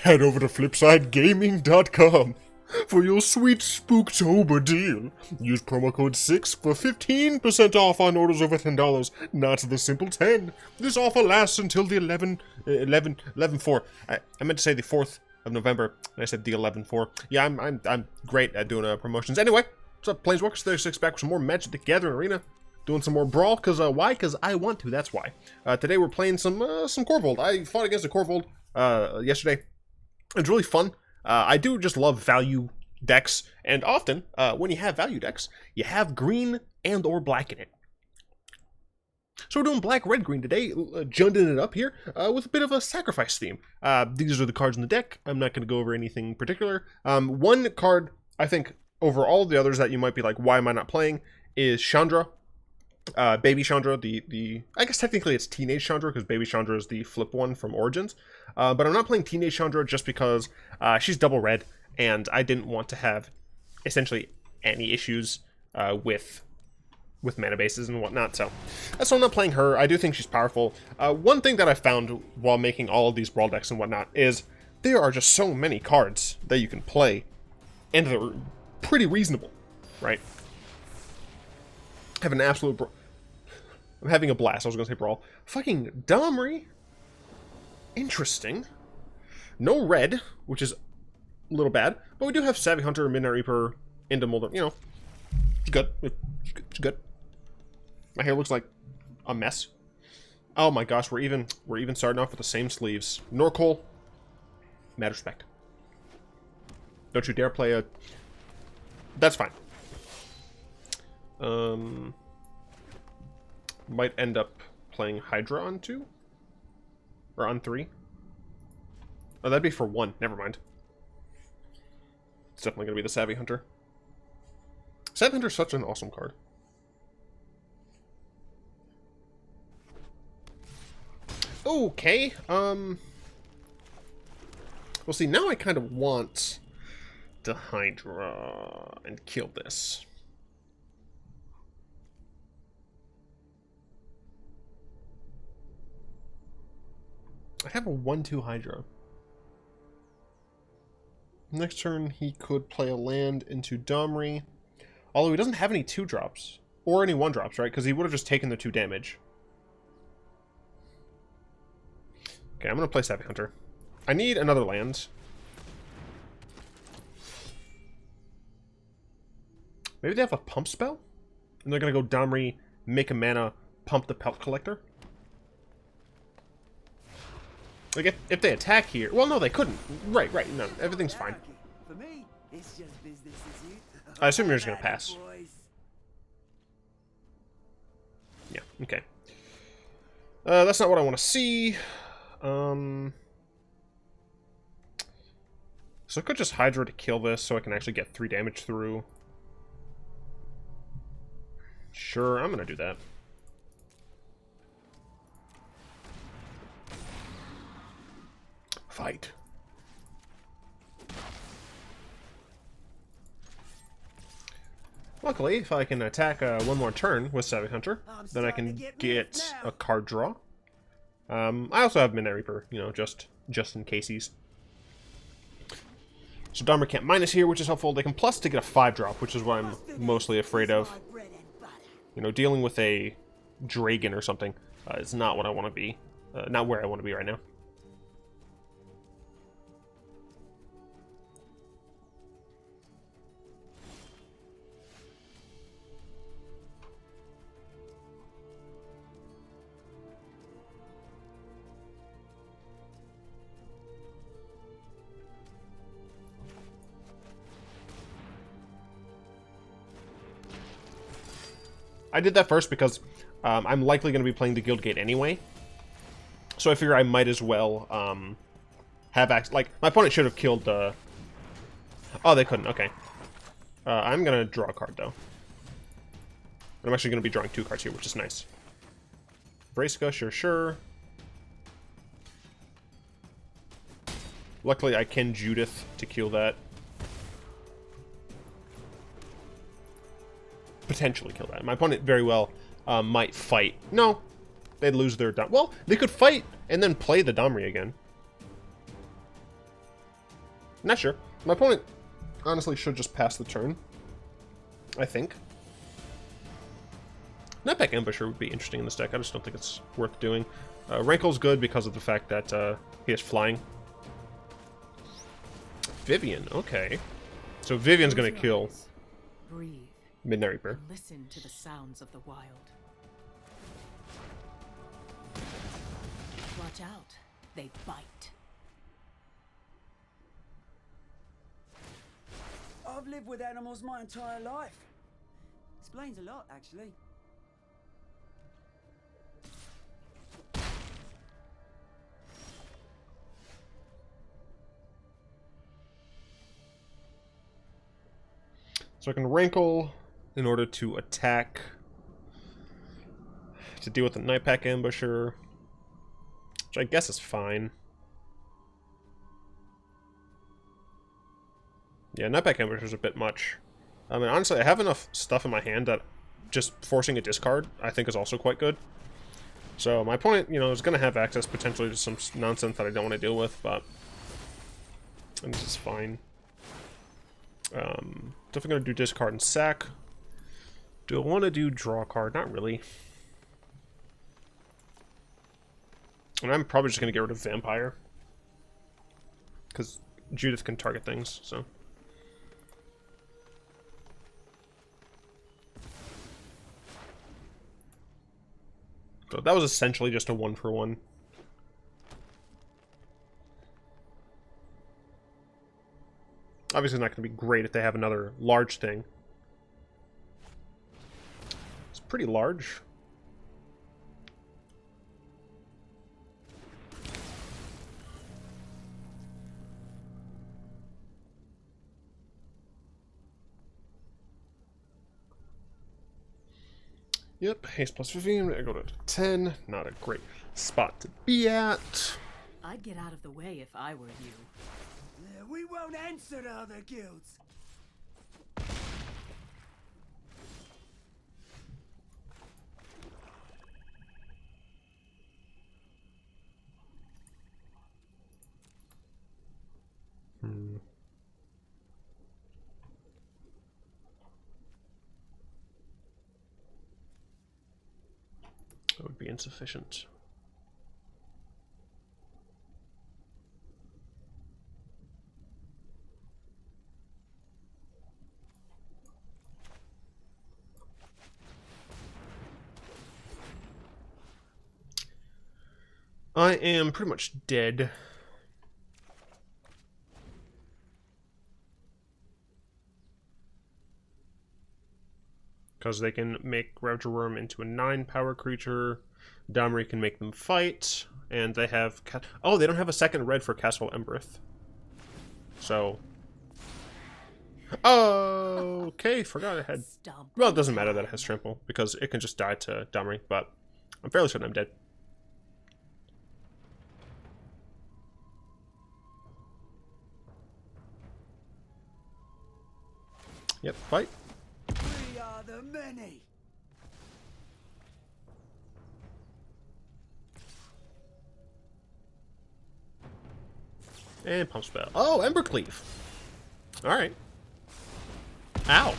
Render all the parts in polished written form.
Head over to flipsidegaming.com for your sweet Spooktober deal. Use promo code 6 for 15% off on orders over $10, not the simple 10. This offer lasts until the 11/4. I meant to say the 4th of November, and I said the 11/4. Yeah, I'm great at doing promotions. Anyway, what's up, Planeswalkers? 36 back with some more Magic the Gathering Arena. Doing some more Brawl, because why? Because I want to, that's why. Today we're playing some Korvold. I fought against a Korvold yesterday. It was really fun. I do just love value decks, and often, when you have value decks, you have green and or black in it. So we're doing black, red, green today, junding it up here with a bit of a sacrifice theme. These are the cards in the deck. I'm not going to go over anything particular. One card, I think, over all the others that you might be like, why am I not playing, is Chandra. Baby Chandra, I guess technically it's Teenage Chandra, because Baby Chandra is the flip one from Origins. But I'm not playing Teenage Chandra just because she's double red, and I didn't want to have essentially any issues with mana bases and whatnot, so that's why I'm not playing her. I do think she's powerful. One thing that I found while making all of these Brawl decks and whatnot is there are just so many cards that you can play, and they're pretty reasonable, right? Have an absolute I'm having a blast. I was going to say Brawl. Fucking Niv Re. Interesting. No red, which is a little bad. But we do have Savvy Hunter, Midnight Reaper, into Molder. You know, it's good. It's good. My hair looks like a mess. Oh my gosh, we're even starting off with the same sleeves. Norcol, mad respect. Don't you dare play a... That's fine. Might end up playing Hydra on 2? Or on 3? Oh, that'd be for 1. Never mind. It's definitely going to be the Savvy Hunter. Savvy Hunter's such an awesome card. Okay, well, see, now I kind of want the Hydra and kill this. I have a 1/2 Hydra. Next turn, he could play a land into Niv Re. Although he doesn't have any 2-drops. Or any 1-drops, right? Because he would have just taken the 2 damage. Okay, I'm going to play Savvy Hunter. I need another land. Maybe they have a pump spell? And they're going to go Niv Re, make a mana, pump the Pelt Collector? Like, if they attack here... Well, no, they couldn't. Right, no, everything's fine. I assume you're just going to pass. Yeah, okay. That's not what I want to see. So I could just Hydra to kill this so I can actually get 3 damage through. Sure, I'm going to do that. Fight. Luckily, if I can attack one more turn with Savvy Hunter, then I can get a card draw. I also have Midnight Reaper, you know, just in caseies. So Niv Re can't minus here, which is helpful. They can plus to get a 5-drop, which is what I'm mostly afraid of. You know, dealing with a Dragon or something is not what I want to be. Not where I want to be right now. I did that first because I'm likely going to be playing the Guild Gate anyway. So I figure I might as well have access. Like, my opponent should have killed... Oh, they couldn't. Okay. I'm going to draw a card, though. I'm actually going to be drawing 2 cards here, which is nice. Vraska, sure. Luckily, I can Judith to kill that. Potentially kill that. My opponent very well might fight. No, they'd lose their... Well, they could fight and then play the Niv Re again. Not sure. My opponent honestly should just pass the turn, I think. Nightpack Ambusher would be interesting in this deck. I just don't think it's worth doing. Rankle's good because of the fact that he has flying. Vivian, okay. So Vivian's gonna kill Midnight Reaper. Listen to the sounds of the wild. Watch out, they bite. I've lived with animals my entire life. Explains a lot, actually. So I can Rankle in order to attack, to deal with the Nightpack Ambusher, which I guess is fine. Yeah, Nightpack Ambusher is a bit much. I mean, honestly, I have enough stuff in my hand that just forcing a discard, I think, is also quite good. So my opponent, you know, is going to have access potentially to some nonsense that I don't want to deal with, but this is fine. Definitely going to do discard and sack. Do I want to do draw a card? Not really. And I'm probably just going to get rid of Vampire, because Judith can target things, so. So that was essentially just a 1-for-1. Obviously not going to be great if they have another large thing. It's pretty large. Yep, haste plus 15, I go to 10. Not a great spot to be at. I'd get out of the way if I were you. We won't answer to other guilds. That would be insufficient. I am pretty much dead. Because they can make Ravager Worm into a 9-power creature. Domri can make them fight. And they have... Oh, they don't have a second red for Castle Embereth. So... Oh, okay, forgot I had... Well, it doesn't matter that it has Trample, because it can just die to Domri, but I'm fairly certain I'm dead. Yep, fight. We are the many. And Pump Spell. Oh, Embercleave. Alright. Ow.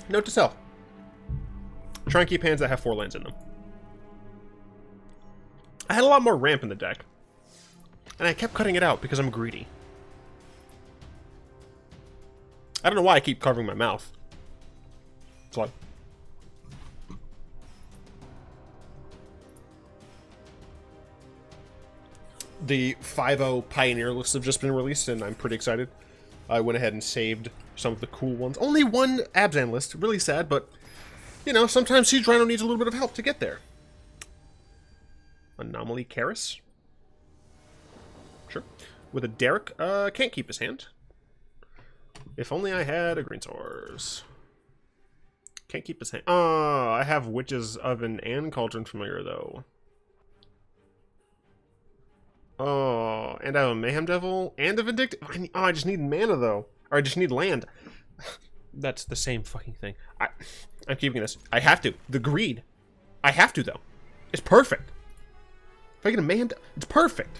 Note to self. Try and keep hands that have 4 lands in them. I had a lot more ramp in the deck. And I kept cutting it out because I'm greedy. I don't know why I keep covering my mouth. It's like... The 5.0 Pioneer lists have just been released, and I'm pretty excited. I went ahead and saved some of the cool ones. Only one Abzan list. Really sad, but, you know, sometimes Siege Rhino needs a little bit of help to get there. Anomaly Karis. Sure. With a Derek, can't keep his hand. If only I had a Green Source. Can't keep his hand. Oh, I have Witch's Oven and Cauldron Familiar, though. Oh, and I have a Mayhem Devil and a Vindictive. Oh, I just need mana, though. Or I just need land. That's the same fucking thing. I'm keeping this. I have to. The greed. I have to, though. It's perfect. If I get a Mayhem, it's perfect.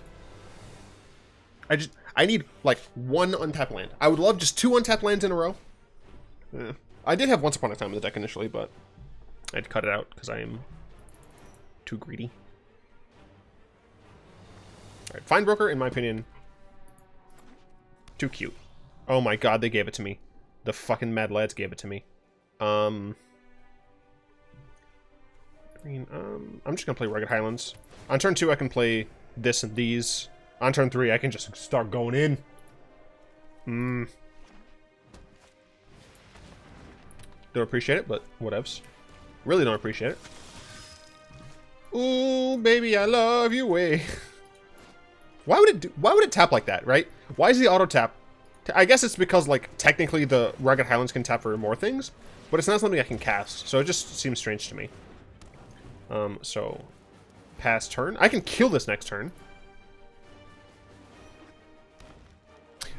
I need, like, one untapped land. I would love just 2 untapped lands in a row. Yeah. I did have Once Upon a Time in the deck initially, but I'd cut it out because I am too greedy. Alright, Fine Broker, in my opinion, too cute. Oh my god, they gave it to me. The fucking Mad Lads gave it to me. Green, I'm just gonna play Rugged Highlands. On turn 2, I can play this and these. On turn 3, I can just start going in. Don't appreciate it, but whatevs. Really don't appreciate it. Ooh, baby, I love you way. Why would it tap like that, right? Why is the auto tap? I guess it's because, like, technically the Rugged Highlands can tap for more things, but it's not something I can cast, so it just seems strange to me. So pass turn. I can kill this next turn.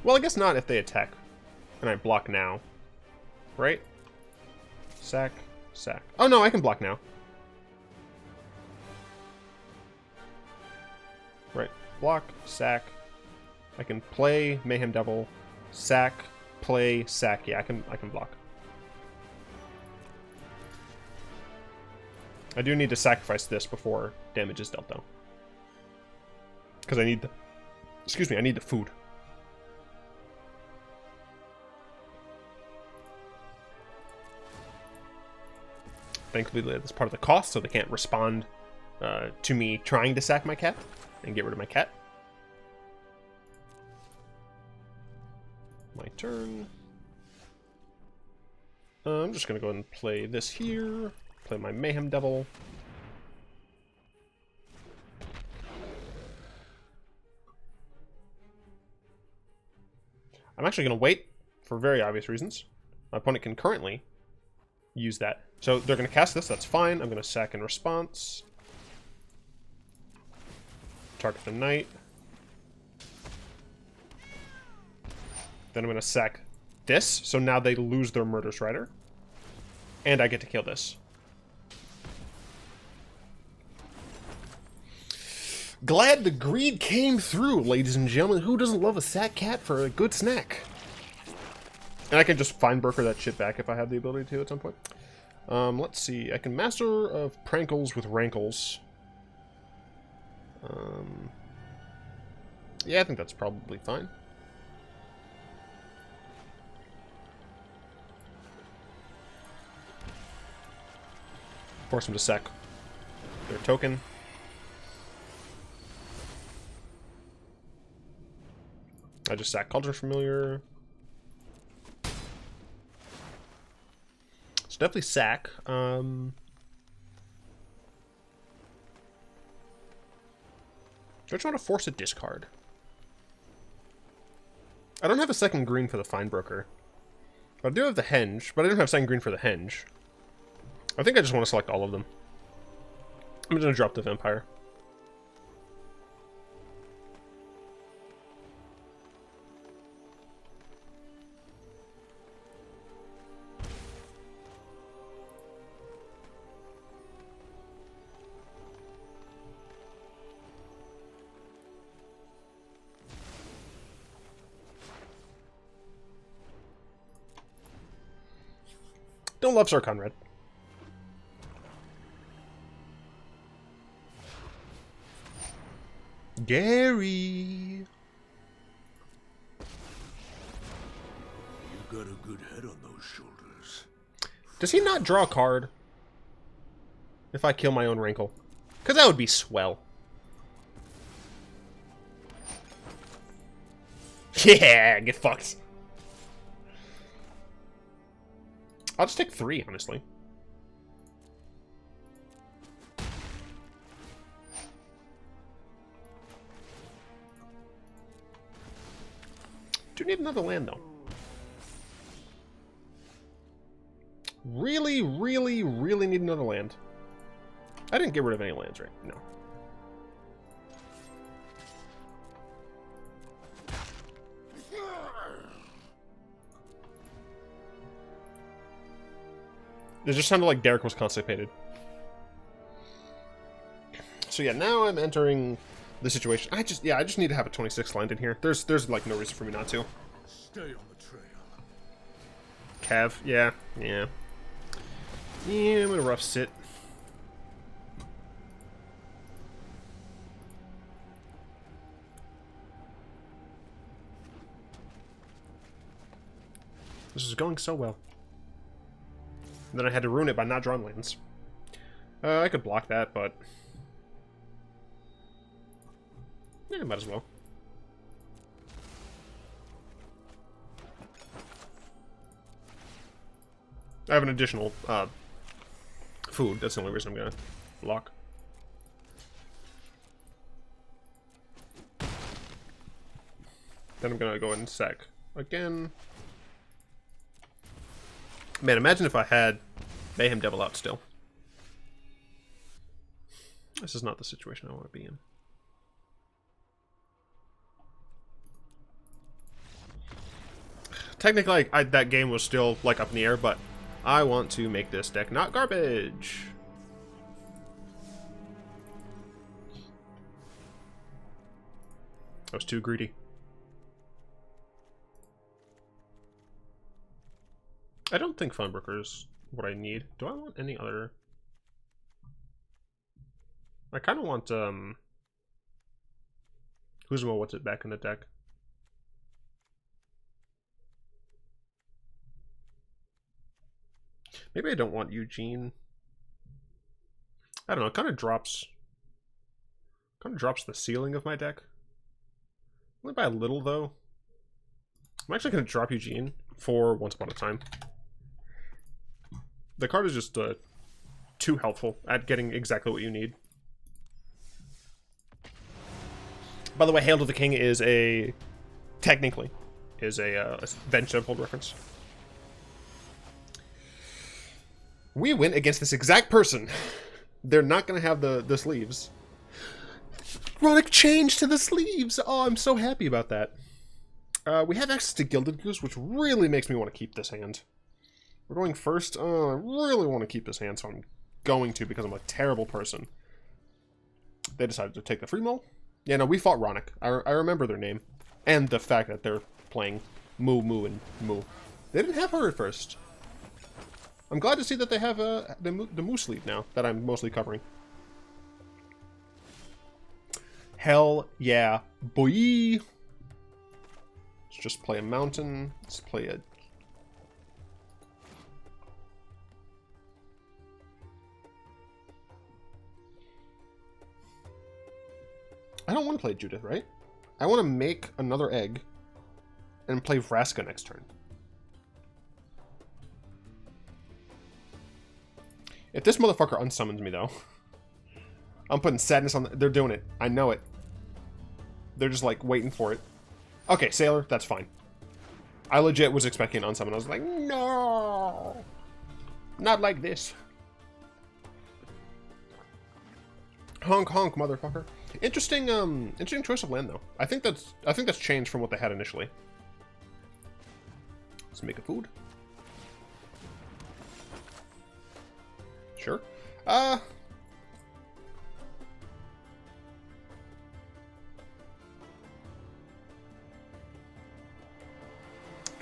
Well, I guess not if they attack. And I block now. Right? Sack. Sack. Oh, no, I can block now. Right. Block. Sack. I can play Mayhem Devil. Sack. Play. Sack. Yeah, I can block. I do need to sacrifice this before damage is dealt, though. Because I need the... Excuse me, I need the food. Thankfully, that's part of the cost, so they can't respond to me trying to sack my cat and get rid of my cat. My turn. I'm just going to go ahead and play this here. Play my Mayhem Devil. I'm actually going to wait for very obvious reasons. My opponent can currently use that. So they're going to cast this, that's fine. I'm going to sack in response. Target the knight. Then I'm going to sack this, so now they lose their Murderous Rider. And I get to kill this. Glad the greed came through, ladies and gentlemen. Who doesn't love a sack cat for a good snack? And I can just Fine Broker that shit back if I have the ability to at some point. Let's see. I can Master of Prankles with Rankles. Yeah, I think that's probably fine. Force them to sack their token. I just sack Cauldron Familiar. So definitely sack. Do I just want to force a discard? I don't have a second green for the Fine Broker. But I do have the Henge, but I don't have second green for the Henge. I think I just want to select all of them. I'm just going to drop the Vampire. Don't love Sir Conrad. Gary. You got a good head on those shoulders. Does he not draw a card if I kill my own Rankle? Because that would be swell. Yeah, get fucked. I'll just take 3, honestly. Do need another land, though. Really, really, really need another land. I didn't get rid of any lands, right? No. It just sounded like Garruk was constipated. So yeah, now I'm entering the situation. I just need to have a 26 land in here. There's like no reason for me not to. Stay on the trail. Cav, yeah. Yeah, I'm in a rough sit. This is going so well. And then I had to ruin it by not drawing lands. I could block that, but... yeah, might as well. I have an additional, food. That's the only reason I'm gonna block. Then I'm gonna go ahead and sack again. Man, imagine if I had Mayhem Devil out still. This is not the situation I want to be in. Technically, that game was still, like, up in the air, but I want to make this deck not garbage. I was too greedy. I don't think Funbroker is what I need. Do I want any other? I kind of want, Wisnu, what's it back in the deck? Maybe I don't want Eugene. I don't know, it kind of drops the ceiling of my deck. Only by a little, though. I'm actually going to drop Eugene for Once Upon a Time. The card is just too helpful at getting exactly what you need. By the way, Hail to the King is technically a Avenged Sevenfold reference. We win against this exact person. They're not going to have the sleeves. Ronic change to the sleeves. Oh, I'm so happy about that. We have access to Gilded Goose, which really makes me want to keep this hand. We're going first. I really want to keep this hand, so I'm going to because I'm a terrible person. They decided to take the free mull. Yeah, no, we fought Ronic. I remember their name. And the fact that they're playing Moo, Moo, and Moo. They didn't have her at first. I'm glad to see that they have the Moo sleeve now that I'm mostly covering. Hell yeah, boy! Let's just play a mountain. Let's play a... I don't want to play Judith, right? I want to make another egg and play Vraska next turn. If this motherfucker unsummons me, though, I'm putting sadness on... They're doing it. I know it. They're just, like, waiting for it. Okay, Sailor, that's fine. I legit was expecting an unsummon. I was like, no! Not like this. Honk, honk, motherfucker. Interesting choice of land, though. I think that's changed from what they had initially. Let's make a food. Sure. Do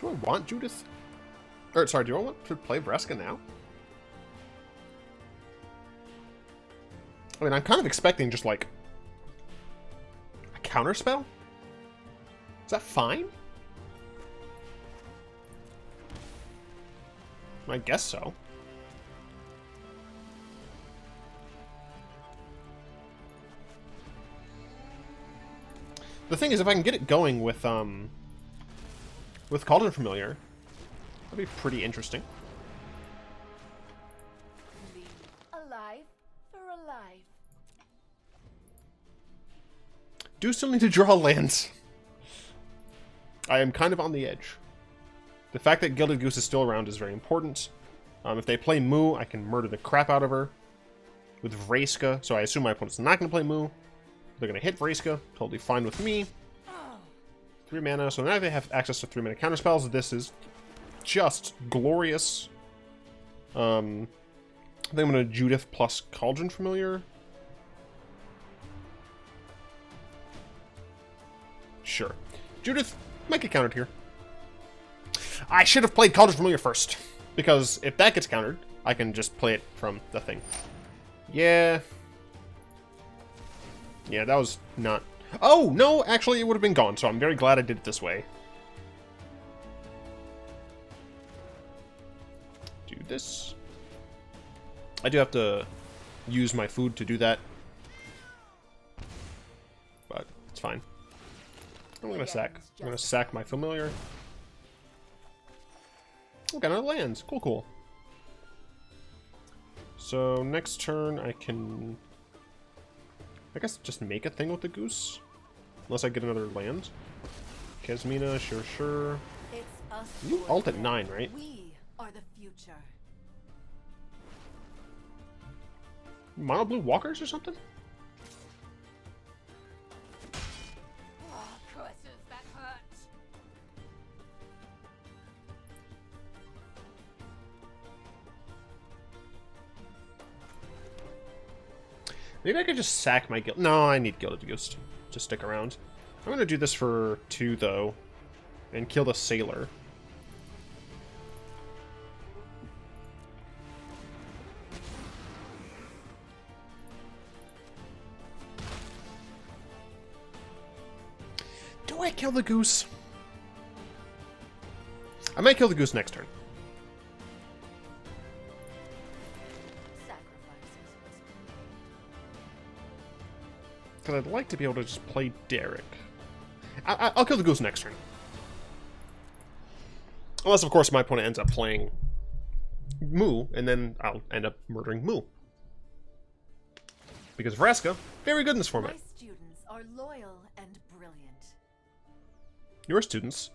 I want Judith? Or, sorry, do I want to play Vraska now? I mean, I'm kind of expecting just, like, a counterspell? Is that fine? I guess so. The thing is, if I can get it going with Cauldron Familiar, that'd be pretty interesting. Alive for alive. Do still need to draw lands. I am kind of on the edge. The fact that Gilded Goose is still around is very important. If they play Moo, I can murder the crap out of her with Vraska, so I assume my opponent's not going to play Moo. They're going to hit Vraska, totally fine with me. 3 mana, so now they have access to 3 mana counterspells. This is just glorious. I think I'm going to Judith plus Cauldron Familiar. Sure. Judith might get countered here. I should have played Cauldron Familiar first, because if that gets countered, I can just play it from the thing. Yeah. Yeah, that was not... Oh, no, actually, it would have been gone, so I'm very glad I did it this way. Do this. I do have to use my food to do that. But it's fine. I'm gonna sack my familiar. Oh, got another lands. Cool, cool. So next turn I can... I guess just make a thing with the goose. Unless I get another land. Kasmina, sure, sure. It's us. You ult at 9, right? We are the future. Mono blue walkers or something? Oh, curses, that hurts. Maybe I could just sack my guild. No, I need Gilded Goose to stick around. I'm gonna do this for 2 though, and kill the sailor. Do I kill the goose? I might kill the goose next turn. Because I'd like to be able to just play Derek. I'll kill the goose next turn. Unless, of course, my opponent ends up playing Moo, and then I'll end up murdering Moo. Because Vraska, very good in this format. My students are loyal and brilliant. Your students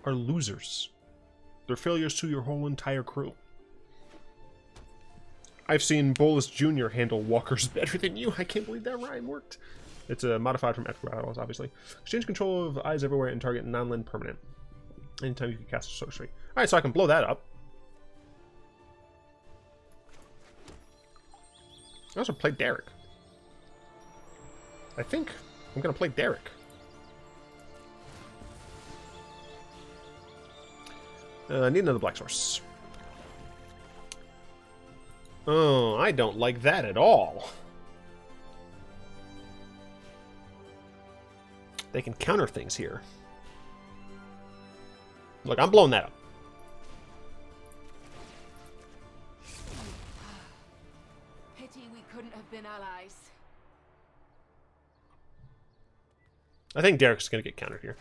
are losers. They're failures to your whole entire crew. I've seen Bolas Jr. handle walkers better than you. I can't believe that rhyme worked. It's modified from Epic Battles, obviously. Exchange control of eyes everywhere and target non-land permanent. Anytime you can cast a sorcery. Alright, so I can blow that up. I also played Derek. I think I'm going to play Derek. I need another black source. Oh, I don't like that at all. They can counter things here. Look, I'm blowing that up. Pity we couldn't have been allies. I think Derek's gonna get countered here.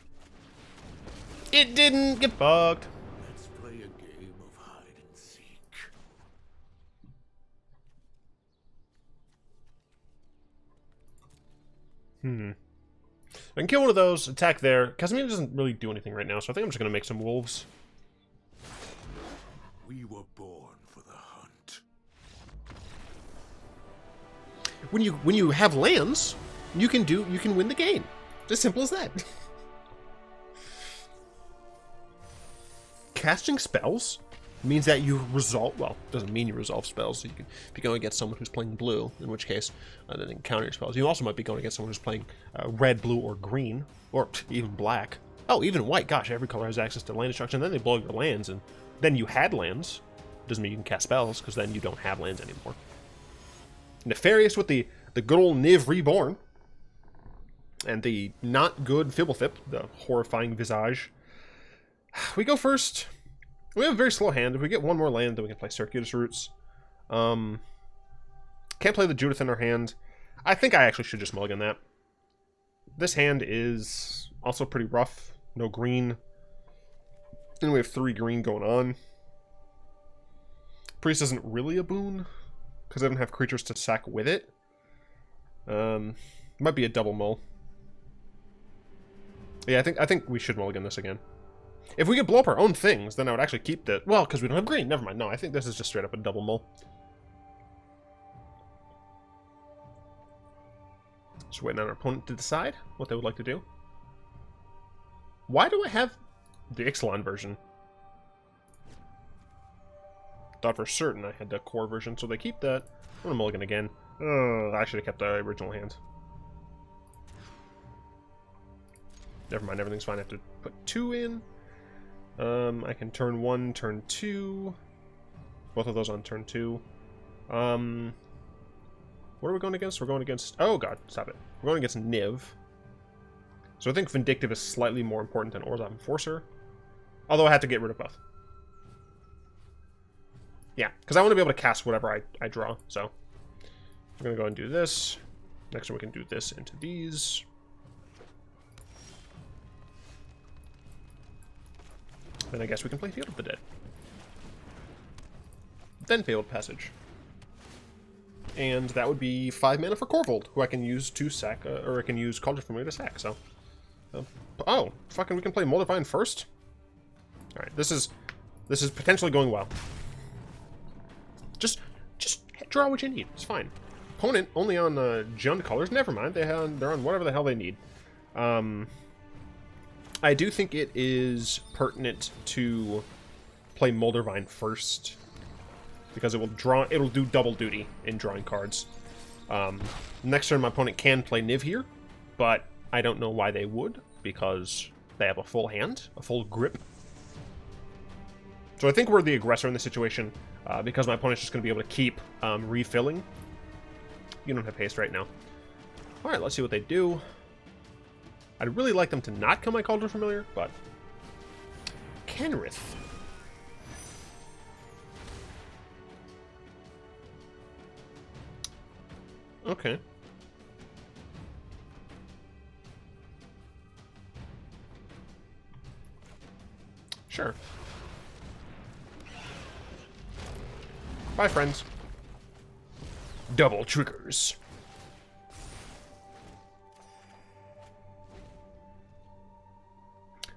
It didn't get bugged. Let's play a game of hide and seek. I can kill one of those, attack there. Casimir doesn't really do anything right now, so I think I'm just gonna make some wolves. We were born for the hunt. When you have lands, you can win the game. It's as simple as that. Casting spells means that you resolve. Well, it doesn't mean you resolve spells. So you can be going against someone who's playing blue, in which case, then counter your spells. You also might be going against someone who's playing red, blue, or green, or even black. Oh, even white. Gosh, every color has access to land destruction. Then they blow your lands, and then you had lands. Doesn't mean you can cast spells, because then you don't have lands anymore. Nefarious with the good old Niv Reborn, and the not good Fibblethip, the horrifying visage. We go first. We have a very slow hand. If we get one more land, then we can play Circuitous Roots. Can't play the Judith in our hand. I think I actually should just mulligan that. This hand is also pretty rough. No green. And we have 3 green going on. Priest isn't really a boon, because I don't have creatures to sack with it. Might be a double mull. Yeah, I think we should mulligan this again. If we could blow up our own things, then I would actually keep the... Well, because we don't have green. Never mind. No, I think this is just straight up a double mull. Just waiting on our opponent to decide what they would like to do. Why do I have the Ixalan version? Thought for certain I had the core version, so they keep that. I'm gonna mulligan again. I should have kept the original hand. Never mind, everything's fine. I have to put 2 in. I can turn 1, turn 2. Both of those on turn 2. What are we going against? We're going against... Oh, God. Stop it. We're going against Niv. So I think Vindictive is slightly more important than Orzhov Enforcer. Although I had to get rid of both. Yeah, because I want to be able to cast whatever I draw. So I'm going to go and do this. Next one we can do this into these. Then I guess we can play Field of the Dead. Then Fabled Passage. And that would be 5 mana for Korvold, who I can use to sack, or I can use Cauldron Familiar to sack, so... oh, fucking we can play Moldavine first? Alright, this is potentially going well. Just draw what you need, it's fine. Opponent only on Jund colors, never mind, they're on whatever the hell they need. I do think it is pertinent to play Moldavine first, because it'll do double duty in drawing cards. Next turn my opponent can play Niv here, but I don't know why they would, because they have a full hand, a full grip. So I think we're the aggressor in this situation, because my opponent's just going to be able to keep refilling. You don't have haste right now. Alright, let's see what they do. I'd really like them to not kill my Cauldron Familiar, but... Kenrith. Okay. Sure. Bye, friends. Double triggers.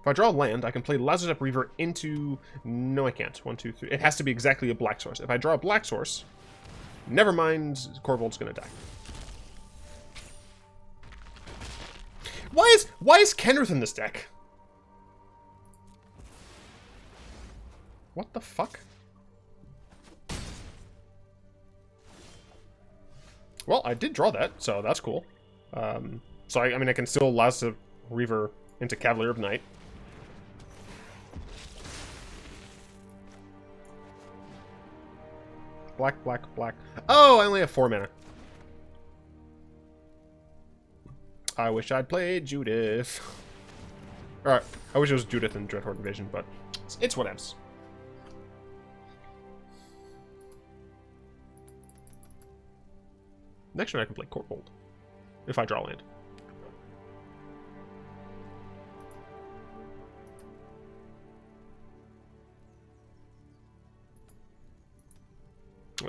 If I draw land, I can play Lazarus Reaver into... No, I can't. 1, 2, 3. It has to be exactly a black source. If I draw a black source, never mind, Korvold's gonna die. Why is Kenrith in this deck? What the fuck? Well, I did draw that, so that's cool. So I mean, I can still Lazarus Reaver into Cavalier of Night. Black, black, black. Oh, I only have 4 mana. I wish I'd played Judith. Alright, I wish it was Judith in Dreadhorde Invasion, but it's whatevs. Next turn I can play Korvold, if I draw land.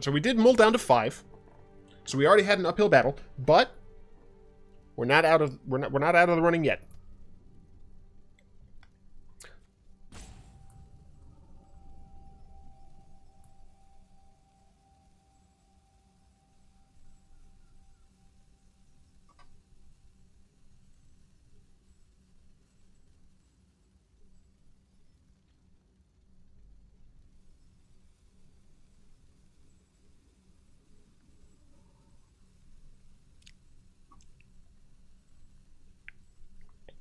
So we did mull down to 5. So we already had an uphill battle, but we're not out of the running yet.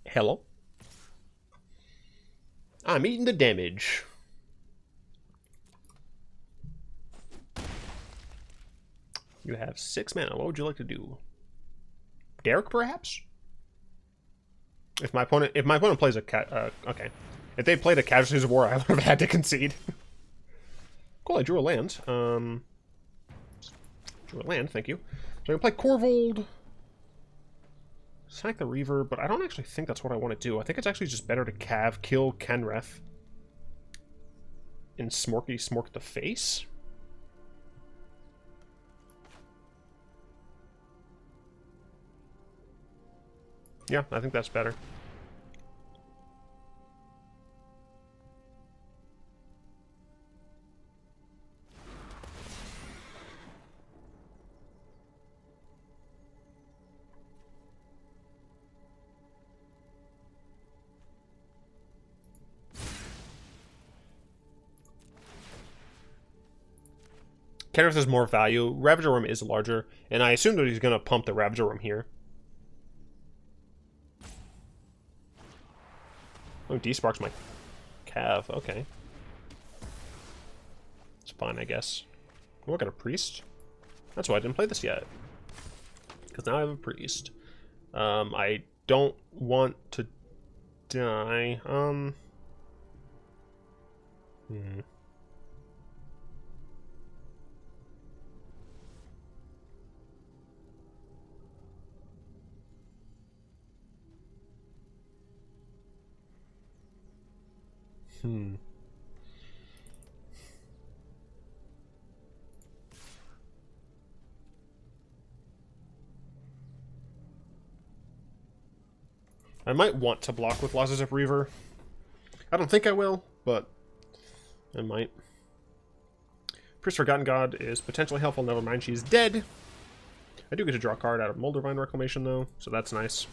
Hello. I'm eating the damage. You have 6 mana. What would you like to do? Garruk, perhaps? If my opponent plays a okay. If they played a Casualties of War, I would have had to concede. Cool, I drew a land. Drew a land, thank you. So I can play Korvold. Sack the Reaver, but I don't actually think that's what I want to do. I think it's actually just better to kill Kenrith, and Smork the face. Yeah, I think that's better. Kenrith has more value. Ravager Room is larger, and I assume that he's going to pump the Ravager Room here. Oh, D-Spark's my Cav. Okay. It's fine, I guess. Oh, I got a priest. That's why I didn't play this yet. Because now I have a priest. I don't want to die. I might want to block with Lazarus Reaver. I don't think I will, but I might. Priest Forgotten God is potentially helpful. Never mind, she's dead. I do get to draw a card out of Moldervine Reclamation, though, so that's nice.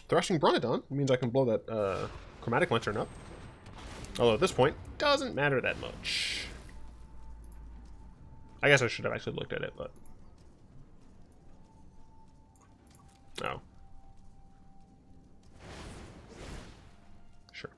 Thrashing Bronodon means I can blow that Chromatic Lantern up. Although at this point, doesn't matter that much. I guess I should have actually looked at it, but... Oh. Sure.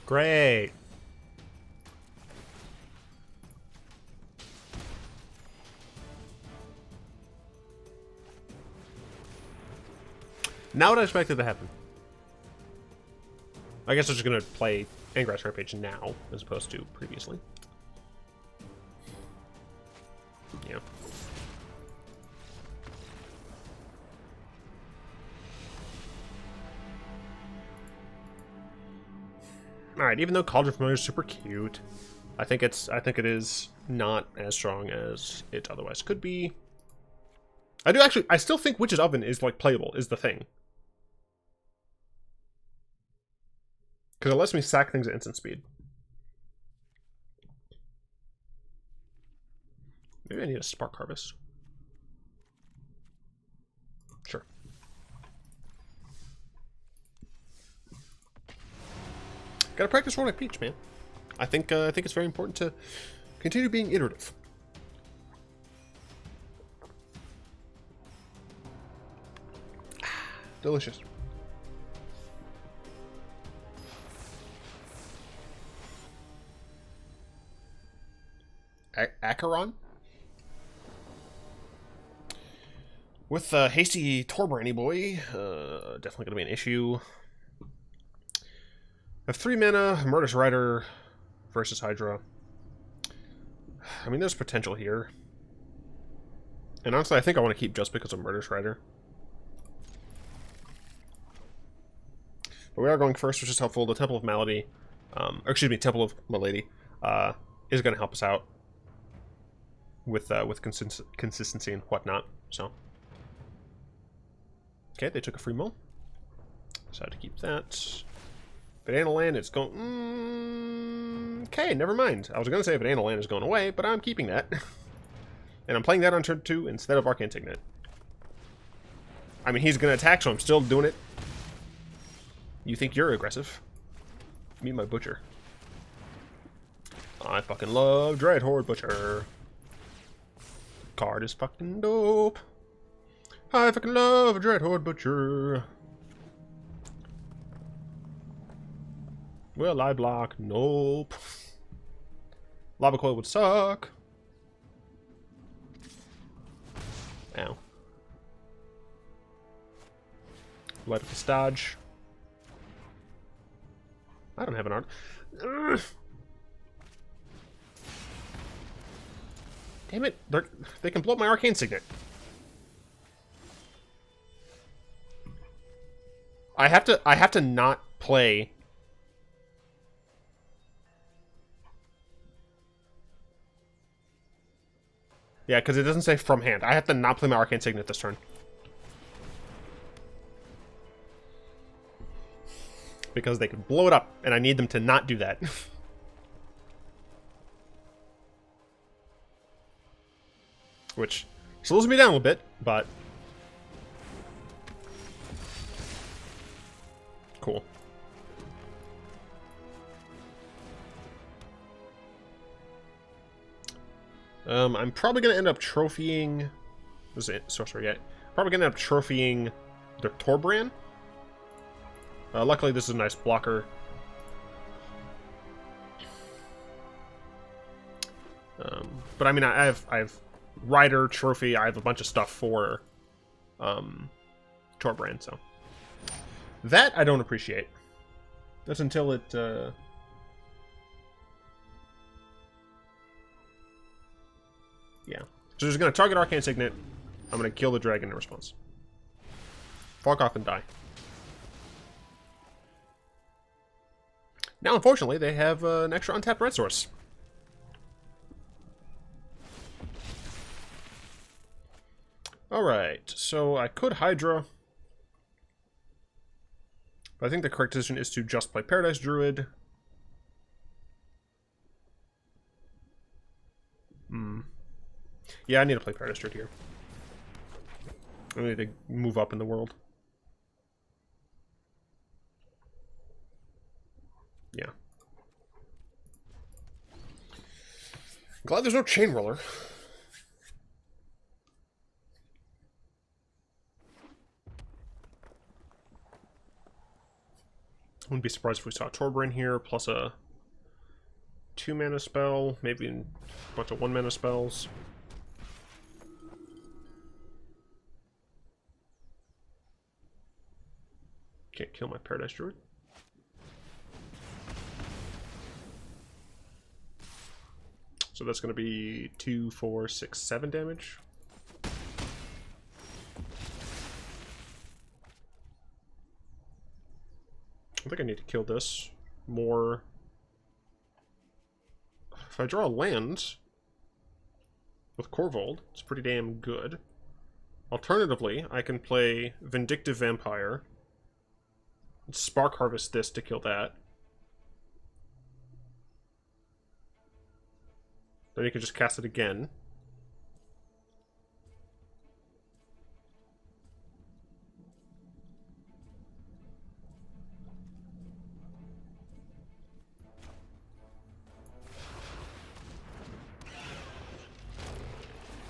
Great. Now what I expected to happen. I guess I'm just going to play Ingress Rampage now, as opposed to previously. Yeah. Alright, even though Cauldron Familiar is super cute, I think it is not as strong as it otherwise could be. I still think Witch's Oven is like playable, is the thing. Because it lets me sack things at instant speed. Maybe I need a Spark Harvest. Sure. Gotta practice rolling Peach, man. I think it's very important to continue being iterative. Delicious. Acheron? With hasty Torbran boy, definitely gonna be an issue. I have 3 mana, Murderous Rider versus Hydra. I mean, there's potential here. And honestly, I think I want to keep just because of Murderous Rider. But we are going first, which is helpful. The Temple of Malady, or excuse me, Temple of Malady, is going to help us out with consistency and whatnot. So, okay, they took a free mull. Decided to keep that. Banana Land, it's going... okay, never mind. I was going to say Banana Land is going away, but I'm keeping that. And I'm playing that on turn 2 instead of Arcane Signet. I mean, he's going to attack, so I'm still doing it. You think you're aggressive? Meet my Butcher. I fucking love Dreadhorde Butcher. Card is fucking dope. I fucking love a Dreadhorde Butcher. Will I block? Nope. Lava Coil would suck. Ow. Light up this dodge. I don't have an art. Ugh. Damn it! They can blow up my arcane signet. I have to not play. Yeah, because it doesn't say from hand. I have to not play my arcane signet this turn. Because they could blow it up, and I need them to not do that. Which slows me down a little bit, but... Cool. I'm probably going to end up trophying... This is it, sorcerer yet. Probably going to end up trophying the Torbran. Luckily, this is a nice blocker. But I mean, I have Rider, Trophy, I have a bunch of stuff for Torbran, so. That I don't appreciate. That's until it... Yeah. So just going to target Arcane Signet. I'm going to kill the dragon in response. Fuck off and die. Now, unfortunately, they have an extra untapped red source. Alright, so I could Hydra. But I think the correct decision is to just play Paradise Druid. Yeah, I need to play Paradise Druid here. I need to move up in the world. Yeah. Glad there's no Chain Roller. Wouldn't be surprised if we saw Torbran here, plus a 2-mana spell, maybe a bunch of 1-mana spells. Can't kill my Paradise Druid. So that's going to be 2, 4, 6, 7 damage. I think I need to kill this more. If I draw a land with Korvold, it's pretty damn good. Alternatively, I can play Vindictive Vampire, Spark Harvest this to kill that. Then you can just cast it again.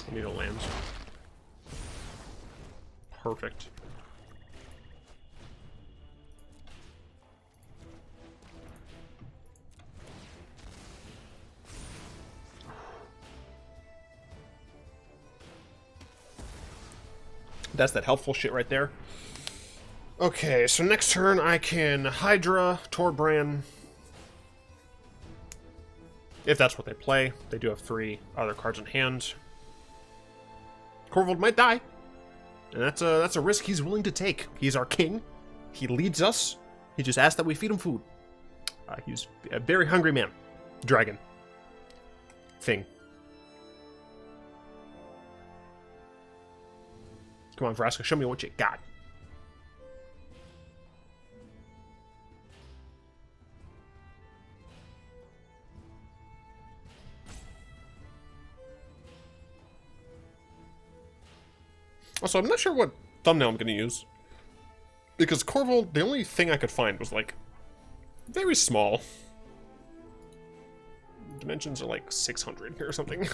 I need a land. Perfect. That's that helpful shit right there. Okay, so next turn I can Hydra, Torbran. If that's what they play. They do have 3 other cards in hand. Korvold might die. And that's a risk he's willing to take. He's our king. He leads us. He just asked that we feed him food. He's a very hungry man. Dragon. Thing. Come on, Vraska, show me what you got. Also, I'm not sure what thumbnail I'm going to use. Because Korvold, the only thing I could find was, like, very small. Dimensions are, like, 600 or something.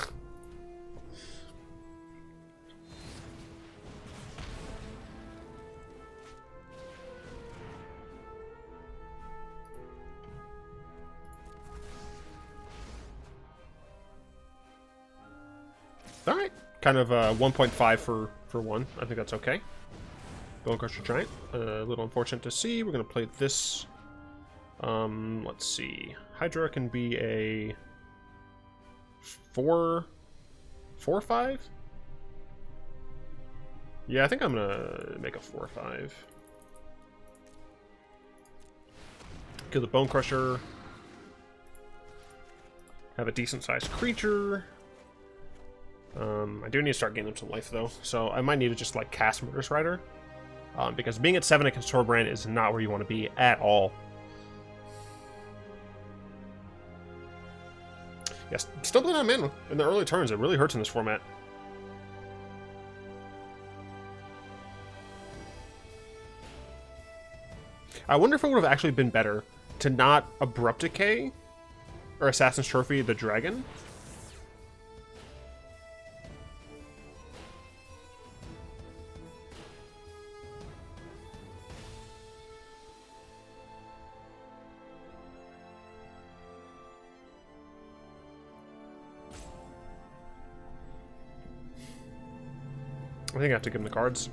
Alright. Kind of 1.5 for 1. I think that's okay. Bone Crusher Giant. A little unfortunate to see. We're going to play this Let's see. Hydra can be a 4/5? Yeah, I think I'm gonna make a 4/5. Kill the Bone Crusher. Have a decent sized creature. I do need to start getting them some life though, so I might need to just like cast Murderous Rider. Because being at 7 against Torbran is not where you want to be at all. Yes, still bleeding on mana in the early turns. It really hurts in this format. I wonder if it would have actually been better to not Abrupt Decay or Assassin's Trophy the Dragon. I think I have to give him the cards.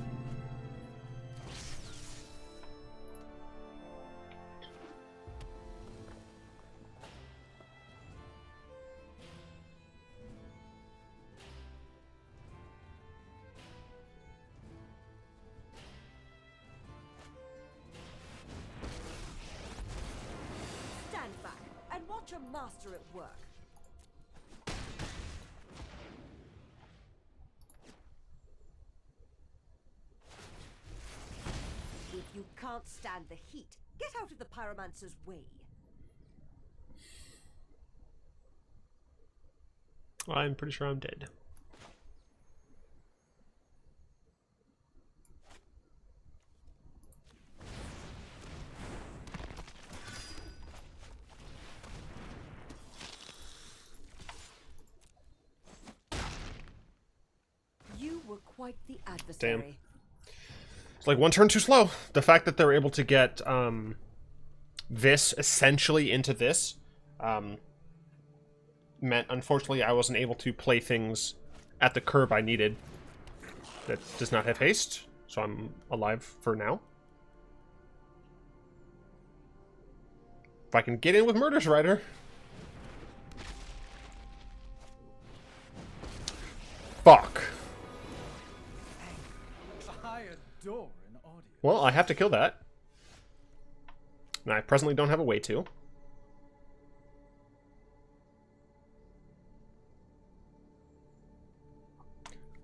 Stand back and watch a master at work. If you can't stand the heat, get out of the pyromancer's way. I'm pretty sure I'm dead. You were quite the adversary. It's like one turn too slow. The fact that they're able to get this essentially into this meant, unfortunately, I wasn't able to play things at the curve I needed. That does not have haste, so I'm alive for now. If I can get in with Murderous Rider. Fuck. Well, I have to kill that. And I presently don't have a way to.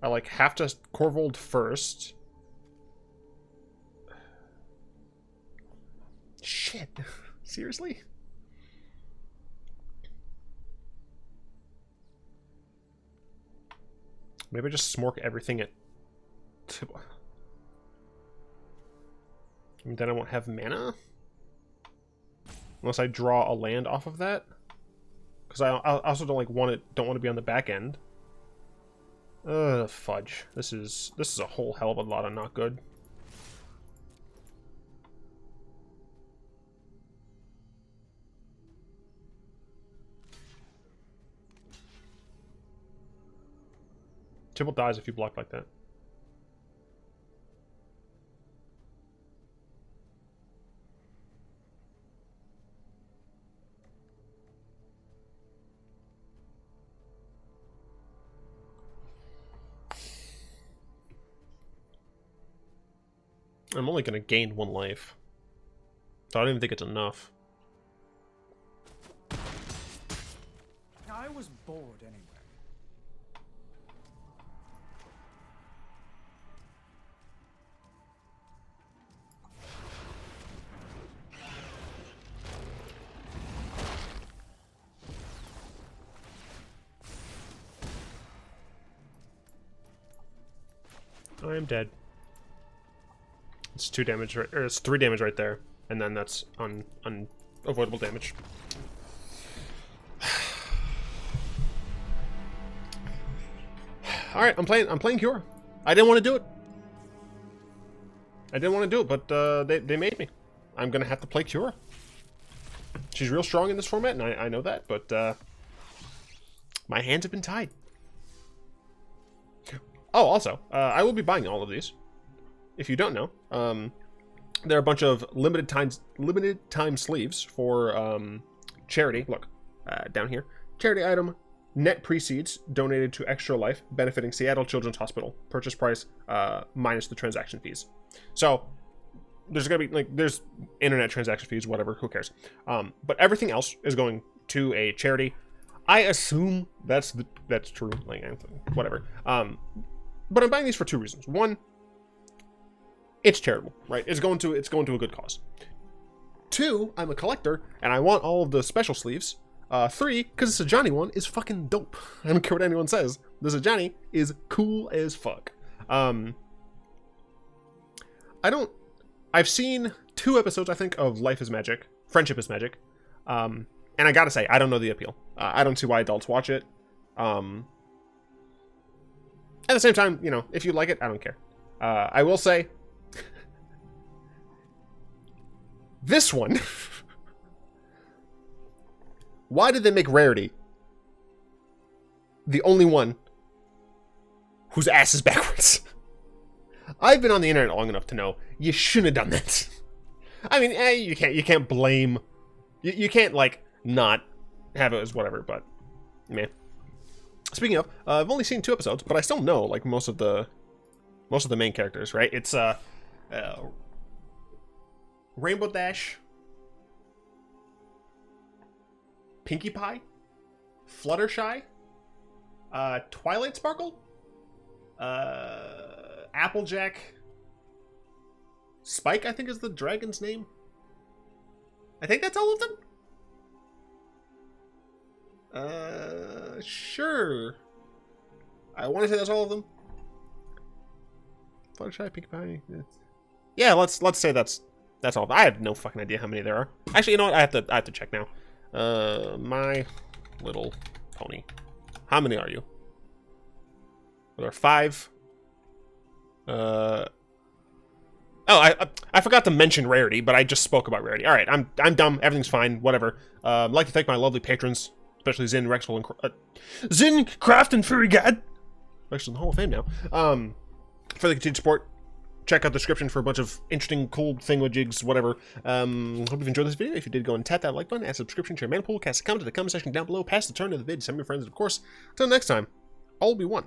I like have to Korvold first. Shit. Seriously? Maybe I just smork everything at... And then I won't have mana? Unless I draw a land off of that? Because I also don't want to be on the back end. Fudge. This is a whole hell of a lot of not good. Tibble dies if you block like that. I'm only going to gain 1 life. So I don't even think it's enough. I was bored anyway. I am dead. It's 2 damage, or it's 3 damage right there, and then that's unavoidable damage. All right, I'm playing Cure. I didn't want to do it. But they made me. I'm gonna have to play Cure. She's real strong in this format, and I know that, but my hands have been tied. Oh, also, I will be buying all of these. If you don't know, there are a bunch of limited time sleeves for charity. Look, down here. Charity item, net proceeds donated to Extra Life, benefiting Seattle Children's Hospital. Purchase price minus the transaction fees. So there's gonna be like there's internet transaction fees, whatever. Who cares? But everything else is going to a charity. I assume that's true. Like whatever. But I'm buying these for two reasons. One, it's charitable, right? It's going to a good cause. Two, I'm a collector and I want all of the special sleeves. Three, because the Johnny one is fucking dope. I don't care what anyone says. The Johnny is cool as fuck. I've seen 2 episodes, I think, of Life is Magic. Friendship is Magic. And I gotta say, I don't know the appeal. I don't see why adults watch it. At the same time, you know, if you like it, I don't care. I will say, this one, why did they make Rarity the only one whose ass is backwards? I've been on the internet long enough to know you shouldn't have done that. I mean, you can't blame, you can't like not have it as whatever, but man. Speaking of, I've only seen 2 episodes, but I still know like most of the main characters, right? It's Rainbow Dash, Pinkie Pie, Fluttershy, Twilight Sparkle, Applejack, Spike, I think is the dragon's name. I think that's all of them. Sure. I want to say that's all of them. Fluttershy, Pinkie Pie. Yeah, let's say that's all. I have no fucking idea how many there are. Actually, you know what? I have to check now. My Little Pony. How many are you? Are there 5? Oh, I forgot to mention Rarity, but I just spoke about Rarity. All right, I'm dumb. Everything's fine. Whatever. I'd like to thank my lovely patrons, especially Zin, Rexel, and Zin, Craft, and Furry God. Rexel's in the Hall of Fame now. For the continued support. Check out the description for a bunch of interesting, cool thingamajigs, whatever. Hope you've enjoyed this video. If you did, go and tap that like button, add subscription, share, man pool, cast a comment in the comment section down below, pass the turn to the vid, send your friends, and of course, until next time, all will be one.